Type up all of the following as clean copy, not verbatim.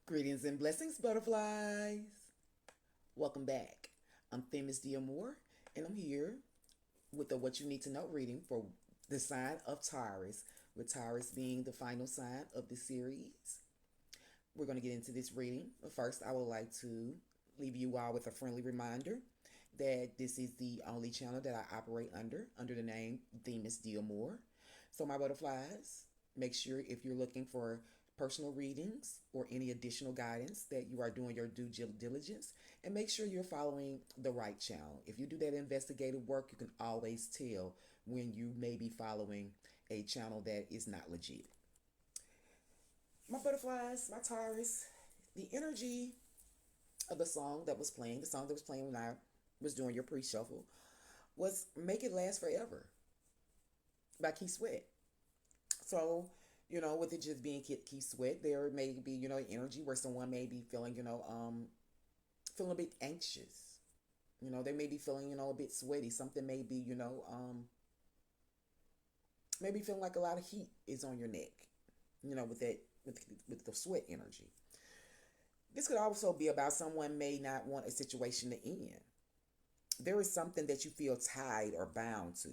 Greetings and blessings, butterflies. Welcome back. I'm Famous Moore, and I'm here with the What You Need to Know reading for the sign of Taurus, with Taurus being the final sign of the series. We're going to get into this reading, but first, I would like to leave you all with a friendly reminder that this is the only channel that I operate under the name Themis Moore. So, my butterflies, make sure if you're looking for personal readings or any additional guidance that you are doing your due diligence, and make sure you're following the right channel. If you do that investigative work, you can always tell when you may be following a channel that is not legit. My butterflies, my Taurus, the energy of the song that was playing when I was doing your pre-shuffle, was Make It Last Forever by Keith Sweat. So, with it just being Keith Sweat, there may be, energy where someone may be feeling, feeling a bit anxious. They may be feeling, a bit sweaty. Something may be, maybe feeling like a lot of heat is on your neck, with that, with the sweat energy. This could also be about someone may not want a situation to end. There is something that you feel tied or bound to.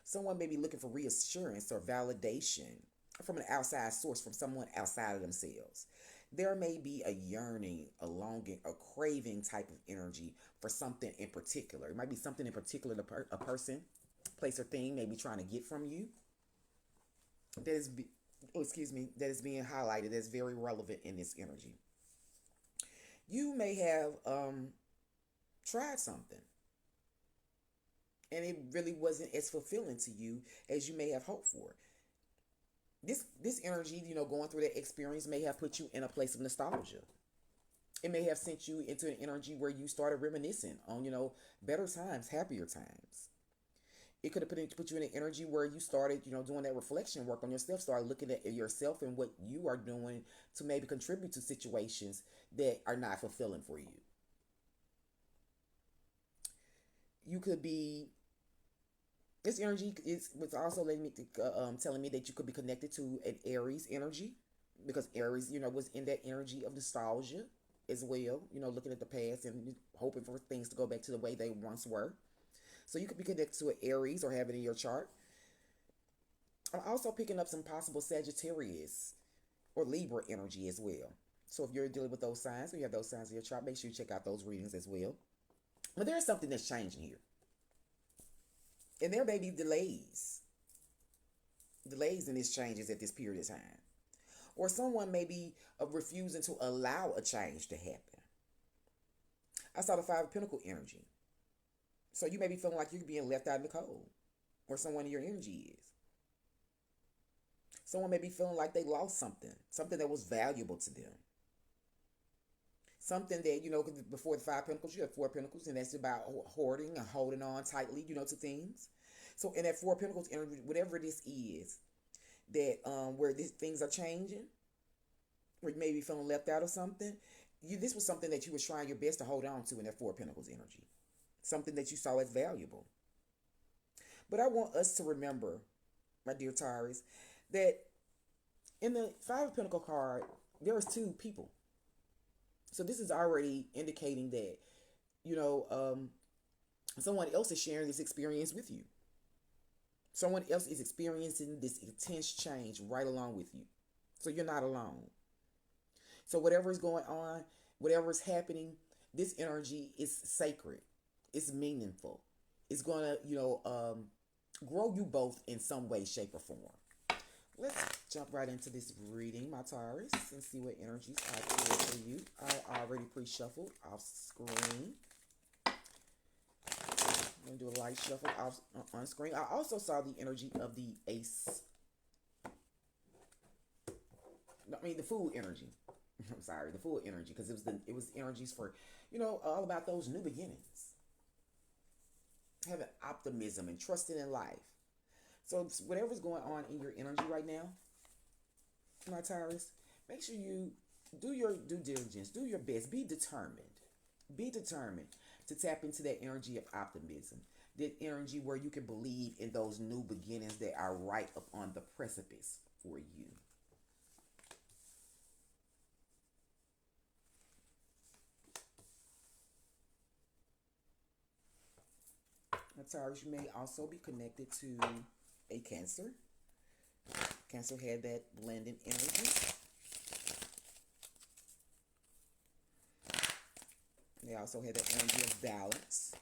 Someone may be looking for reassurance or validation from an outside source, from someone outside of themselves. There may be a yearning, a longing, a craving type of energy for something in particular. It might be something in particular a person, place, or thing may be trying to get from you. That is, that is being highlighted as very relevant in this energy. You may have tried something and it really wasn't as fulfilling to you as you may have hoped for. This energy, going through that experience may have put you in a place of nostalgia. It may have sent you into an energy where you started reminiscing on, better times, happier times. It could have put you in an energy where you started, doing that reflection work on yourself, started looking at yourself and what you are doing to maybe contribute to situations that are not fulfilling for you. You could be this energy is was also letting me telling me that you could be connected to an Aries energy, because Aries, was in that energy of nostalgia as well. Looking at the past and hoping for things to go back to the way they once were. So you could be connected to an Aries or have it in your chart. I'm also picking up some possible Sagittarius or Libra energy as well. So if you're dealing with those signs, or you have those signs in your chart, make sure you check out those readings as well. But there's something that's changing here. And there may be delays in these changes at this period of time. Or someone may be refusing to allow a change to happen. I saw the Five of Pentacle energy. So you may be feeling like you're being left out in the cold, or someone in your energy is. Someone may be feeling like they lost something that was valuable to them. Something that, before the Five Pentacles, you have Four Pentacles, and that's about hoarding and holding on tightly, to things. So in that Four Pentacles energy, whatever this is, that where these things are changing, where you may be feeling left out of something, this was something that you were trying your best to hold on to in that Four Pentacles energy. Something that you saw as valuable. But I want us to remember, my dear Taurus, that in the Five of Pentacle card, there is two people. So this is already indicating that, you know, um, someone else is sharing this experience with you. Someone else is experiencing this intense change right along with you. So you're not alone. So whatever is going on, whatever is happening, this energy is sacred. It's meaningful. It's going to, grow you both in some way, shape, or form. Let's jump right into this reading, my Taurus, and see what energies I feel for you. I already pre-shuffled off screen. I'm going to do a light shuffle off on screen. I also saw the energy of the Ace. The Fool energy. I'm sorry, the Fool energy, because it was energies for, all about those new beginnings, having optimism and trusting in life. So whatever's going on in your energy right now, my Taurus, make sure you do your due diligence, do your best, be determined. Be determined to tap into that energy of optimism, that energy where you can believe in those new beginnings that are right up on the precipice for you. Taurus, you may also be connected to a Cancer. Cancer had that blending energy. They also had that energy of balance.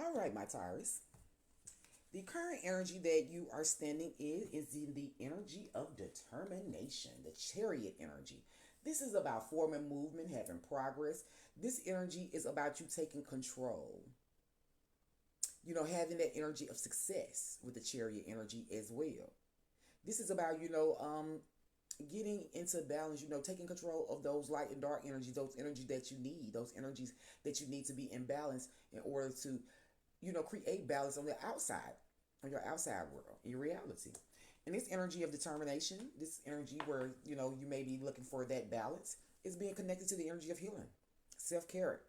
All right, my Taurus. The current energy that you are standing in is in the energy of determination, the chariot energy. This is about forming movement, having progress. This energy is about you taking control. Having that energy of success with the chariot energy as well. This is about, getting into balance, taking control of those light and dark energies, those energies that you need, those energies that you need to be in balance in order to, create balance on the outside, on your outside world, in your reality. And this energy of determination, this energy where, you may be looking for that balance, is being connected to the energy of healing, self care,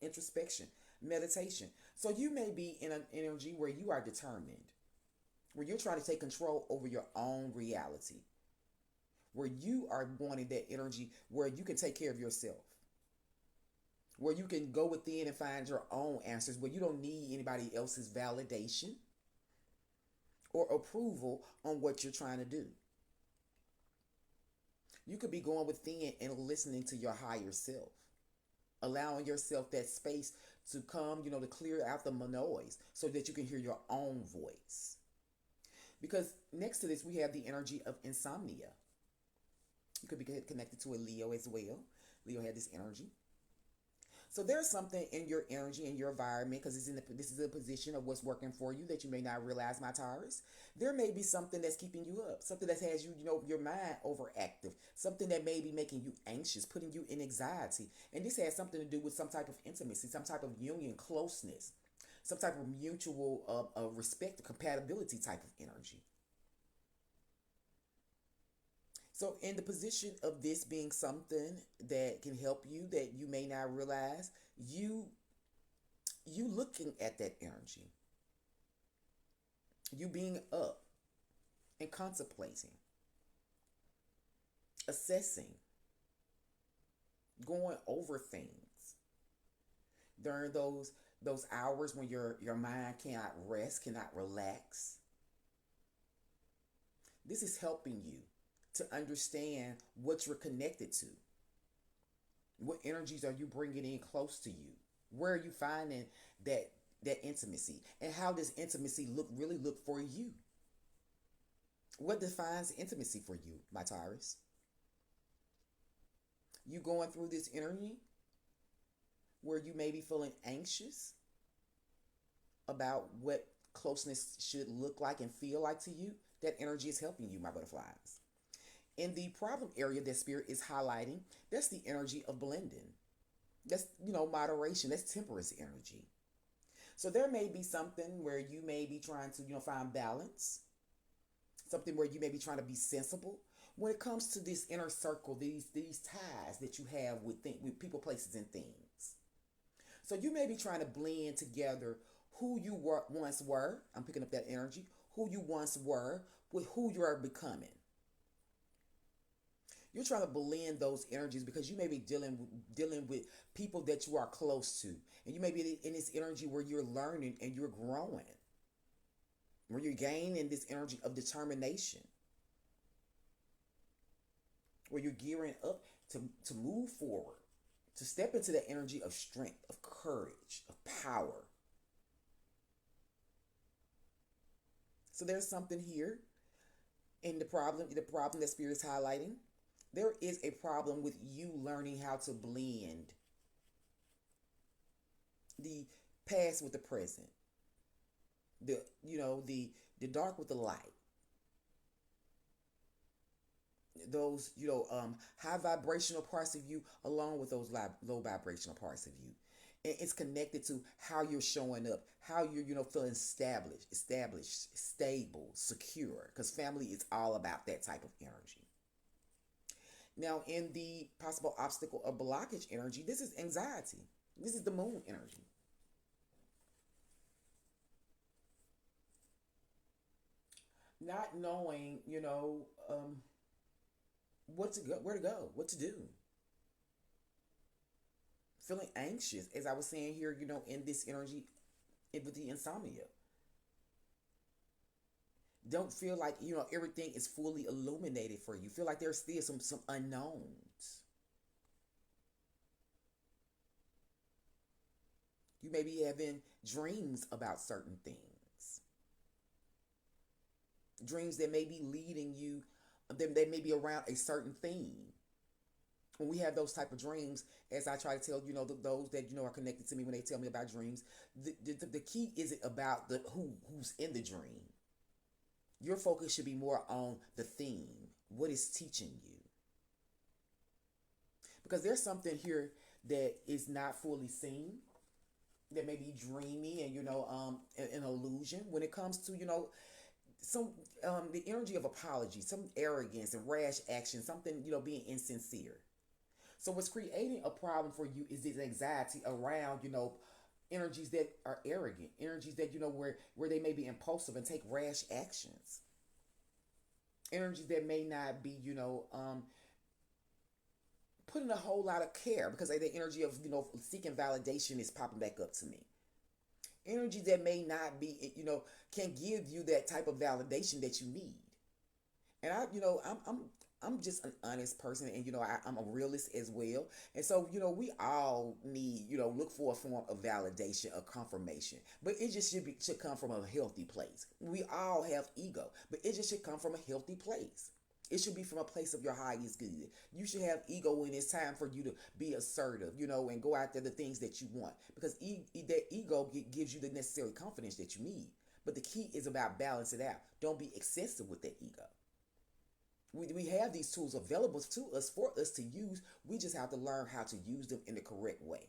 introspection, meditation. So you may be in an energy where you are determined, where you're trying to take control over your own reality, where you are wanting that energy where you can take care of yourself, where you can go within and find your own answers, where you don't need anybody else's validation or approval on what you're trying to do. You could be going within and listening to your higher self, allowing yourself that space to come, to clear out the noise so that you can hear your own voice. Because next to this, we have the energy of insomnia. You could be connected to a Leo as well. Leo had this energy. So there's something in your energy, in your environment, because this is a position of what's working for you that you may not realize, my Taurus. There may be something that's keeping you up, something that has you, your mind overactive, something that may be making you anxious, putting you in anxiety. And this has something to do with some type of intimacy, some type of union, closeness, some type of mutual respect, compatibility type of energy. So, in the position of this being something that can help you that you may not realize, you you looking at that energy, you being up and contemplating, assessing, going over things during those hours when your mind cannot rest, cannot relax. This is helping you to understand what you're connected to. What energies are you bringing in close to you? Where are you finding that intimacy? And how does intimacy look for you? What defines intimacy for you, my Taurus? You going through this energy where you may be feeling anxious about what closeness should look like and feel like to you? That energy is helping you, my butterflies. In the problem area that spirit is highlighting, that's the energy of blending. That's, moderation. That's temperance energy. So there may be something where you may be trying to, find balance. Something where you may be trying to be sensible. When it comes to this inner circle, these ties that you have with people, places, and things. So you may be trying to blend together who you once were. I'm picking up that energy. Who you once were with who you are becoming. You're trying to blend those energies because you may be dealing with people that you are close to, and you may be in this energy where you're learning and you're growing, where you're gaining this energy of determination, where you're gearing up to move forward, to step into the energy of strength, of courage, of power. So there's something here in the problem that spirit is highlighting. There is a problem with you learning how to blend the past with the present, the dark with the light. those high vibrational parts of you along with those low vibrational parts of you. And it's connected to how you're showing up, how you're feeling established, stable, secure, because family is all about that type of energy. Now, in the possible obstacle or blockage energy, this is anxiety. This is the moon energy. Not knowing, what to go, where to go, what to do. Feeling anxious, as I was saying here, in this energy, with the insomnia. Don't feel like, everything is fully illuminated for you. Feel like there's still some unknowns. You may be having dreams about certain things. Dreams that may be leading you, they may be around a certain theme. When we have those type of dreams, as I try to tell those that are connected to me when they tell me about dreams, the key isn't about the who's in the dream. Your focus should be more on the theme, what is teaching you, because there's something here that is not fully seen, that may be dreamy and an illusion when it comes to some the energy of apology, some arrogance and rash action, something being insincere. So what's creating a problem for you is this anxiety around, energies that are arrogant, energies that, where they may be impulsive and take rash actions. Energies that may not be, putting a whole lot of care, because the energy of, seeking validation is popping back up to me. Energy that may not be, can give you that type of validation that you need. And I'm just an honest person, and I'm a realist as well. And so we all need look for a form of validation or confirmation, but it just should come from a healthy place. We all have ego, but it just should come from a healthy place. It should be from a place of your highest good. You should have ego when it's time for you to be assertive, and go after the things that you want, because that ego gives you the necessary confidence that you need. But the key is about balance it out. Don't be excessive with that ego. We have these tools available to us for us to use. We just have to learn how to use them in the correct way.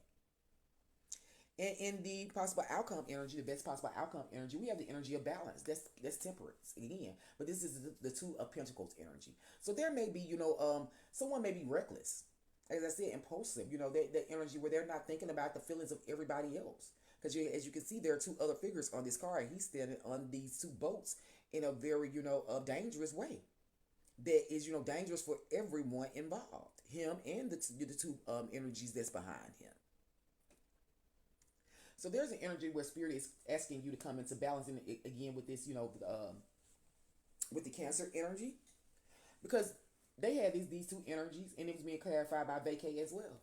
And in the possible outcome energy, the best possible outcome energy, we have the energy of balance. That's temperance again. But this is the two of pentacles energy. So there may be, someone may be reckless. As I said, impulsive. That energy where they're not thinking about the feelings of everybody else. Because as you can see, there are two other figures on this card. He's standing on these two boats in a very, dangerous way that is dangerous for everyone involved, him and the two energies that's behind him. So there's an energy where spirit is asking you to come into balance, and again with this with the Cancer energy, because they had these two energies, and it was being clarified by vacay as well.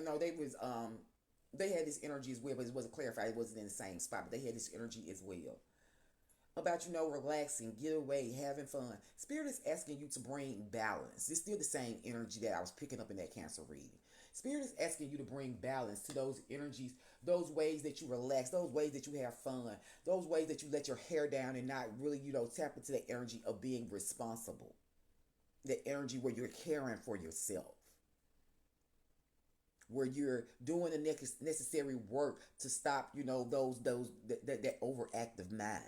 No, they had this energy as well, but it wasn't clarified, it wasn't in the same spot, but they had this energy as well about relaxing, get away, having fun. Spirit is asking you to bring balance. It's still the same energy that I was picking up in that Cancer reading. Spirit is asking you to bring balance to those energies, those ways that you relax, those ways that you have fun, those ways that you let your hair down and not really tap into the energy of being responsible, the energy where you're caring for yourself, where you're doing the necessary work to stop that overactive mind,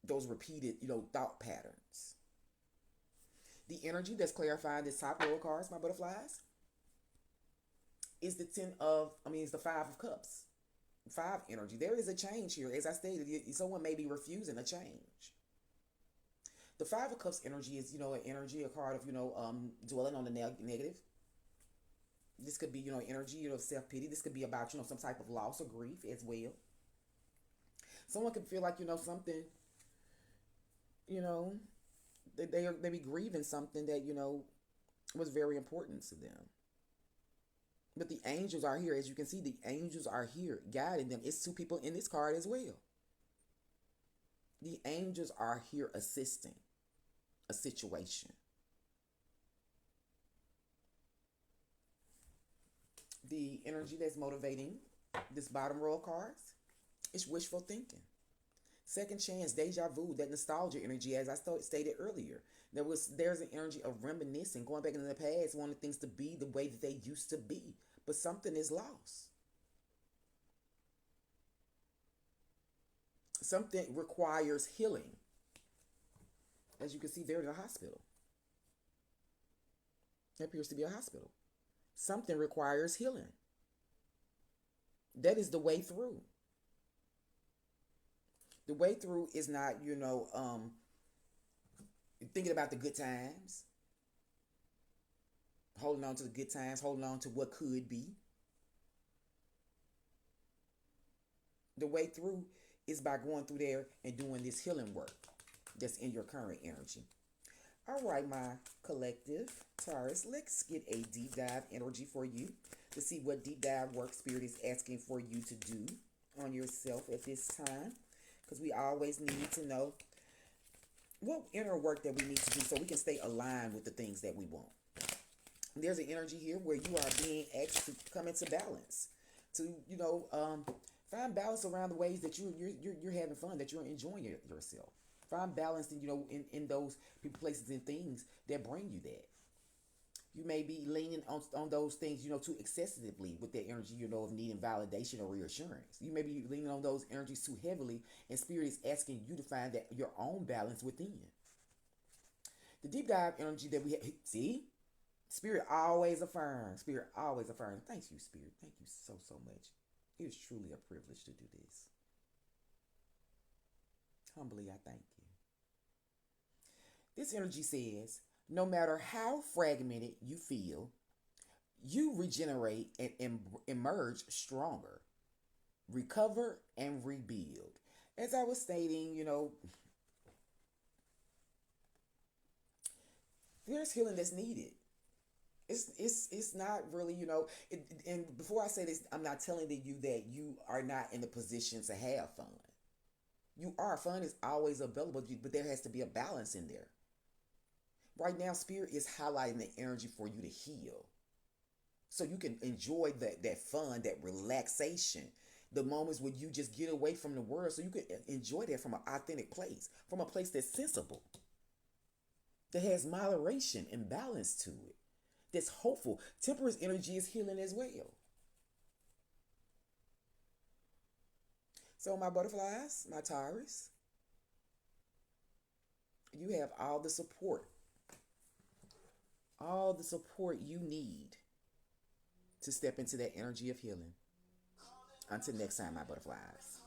those repeated, thought patterns. The energy that's clarifying this top row of cards, my butterflies, is is the Five of Cups. Five energy. There is a change here. As I stated, someone may be refusing a change. The Five of Cups energy is, an energy, a card of, dwelling on the negative. This could be, energy, self-pity. This could be about, some type of loss or grief as well. Someone could feel like, something, they be grieving something that was very important to them. But the angels are here. As you can see, the angels are here guiding them. It's two people in this card as well. The angels are here assisting a situation. The energy that's motivating this bottom row of cards is wishful thinking. Second chance, deja vu, that nostalgia energy, as I stated earlier. There's an energy of reminiscing, going back into the past, wanting things to be the way that they used to be, but something is lost. Something requires healing. As you can see, there's a hospital. There appears to be a hospital. Something requires healing. That is the way through. The way through is not, thinking about the good times, holding on to the good times, holding on to what could be. The way through is by going through there and doing this healing work that's in your current energy. All right, my collective Taurus, let's get a deep dive energy for you to see what deep dive work Spirit is asking for you to do on yourself at this time. Because we always need to know what inner work that we need to do so we can stay aligned with the things that we want. There's an energy here where you are being asked to come into balance, to find balance around the ways that you're having fun, that you're enjoying yourself. Find balance in those places and things that bring you that. You may be leaning on those things, too excessively with that energy, of needing validation or reassurance. You may be leaning on those energies too heavily, and Spirit is asking you to find that your own balance within. The deep dive energy that we have, see? Spirit always affirms. Spirit always affirms. Thank you, Spirit. Thank you so, so much. It is truly a privilege to do this. Humbly, I thank you. This energy says, no matter how fragmented you feel, you regenerate and emerge stronger, recover and rebuild. As I was stating, there's healing that's needed. It's not really, and before I say this, I'm not telling you that you are not in the position to have fun. You are. Fun is always available, but there has to be a balance in there. Right now, Spirit is highlighting the energy for you to heal. So you can enjoy that fun, that relaxation, the moments when you just get away from the world, so you can enjoy that from an authentic place, from a place that's sensible, that has moderation and balance to it, that's hopeful. Temperance energy is healing as well. So my butterflies, my Taurus, you have all the support you need to step into that energy of healing. Until next time, my butterflies.